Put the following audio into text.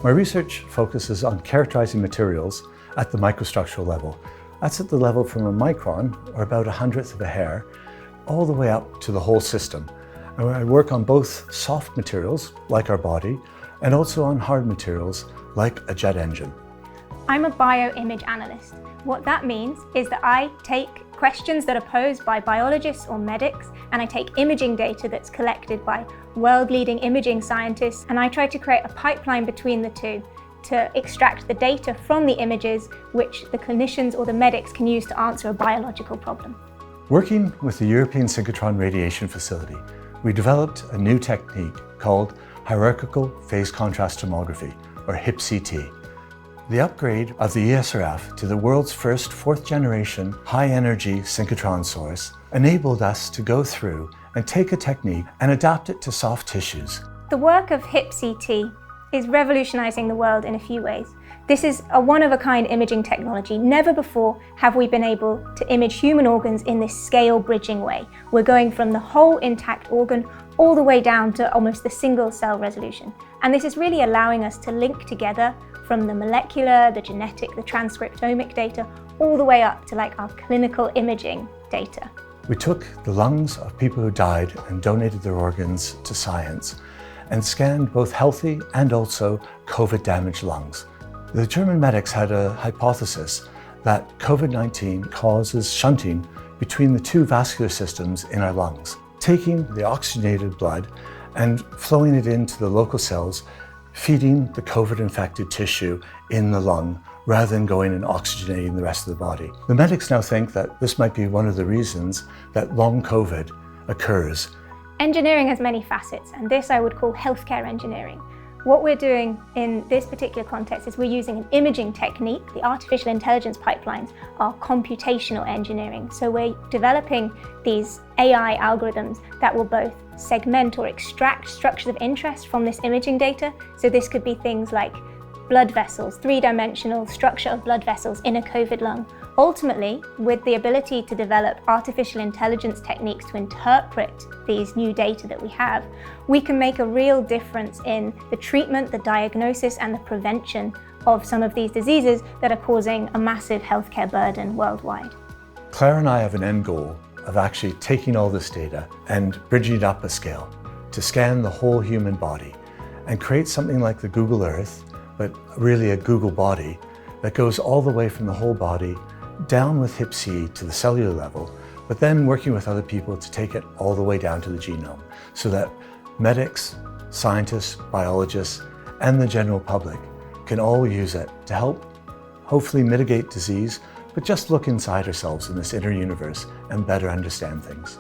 My research focuses on characterizing materials at the microstructural level. That's at the level from a micron, or about 1/100th of a hair, all the way up to the whole system. And I work on both soft materials, like our body, and also on hard materials, like a jet engine. I'm a BioImage Analyst. What that means is that I take questions that are posed by biologists or medics, and I take imaging data that's collected by world-leading imaging scientists, and I try to create a pipeline between the two to extract the data from the images which the clinicians or the medics can use to answer a biological problem. Working with the European Synchrotron radiation facility, we developed a new technique called Hierarchical Phase-Contrast Tomography, or HIP-CT. The upgrade of the ESRF to the world's first fourth-generation high-energy synchrotron source enabled us to go through and take a technique and adapt it to soft tissues. The work of HIP-CT is revolutionizing the world in a few ways. This is a one-of-a-kind imaging technology. Never before have we been able to image human organs in this scale-bridging way. We're going from the whole intact organ all the way down to almost the single-cell resolution. And this is really allowing us to link together from the molecular, the genetic, the transcriptomic data, all the way up to like our clinical imaging data. We took the lungs of people who died and donated their organs to science and scanned both healthy and also COVID-damaged lungs. The German medics had a hypothesis that COVID-19 causes shunting between the two vascular systems in our lungs. Taking the oxygenated blood and flowing it into the local cells, feeding the COVID-infected tissue in the lung rather than going and oxygenating the rest of the body. The medics now think that this might be one of the reasons that long COVID occurs. Engineering has many facets, and this I would call healthcare engineering. What we're doing in this particular context is we're using an imaging technique. The artificial intelligence pipelines are computational engineering. So we're developing these AI algorithms that will both segment or extract structures of interest from this imaging data. So this could be things like blood vessels, three-dimensional structure of blood vessels in a COVID lung. Ultimately, with the ability to develop artificial intelligence techniques to interpret these new data that we have, we can make a real difference in the treatment, the diagnosis, and the prevention of some of these diseases that are causing a massive healthcare burden worldwide. Claire and I have an end goal of actually taking all this data and bridging it up a scale to scan the whole human body and create something like the Google Earth, but really a Google body that goes all the way from the whole body down with HIP-C to the cellular level, but then working with other people to take it all the way down to the genome so that medics, scientists, biologists, and the general public can all use it to help hopefully mitigate disease, but just look inside ourselves in this inner universe and better understand things.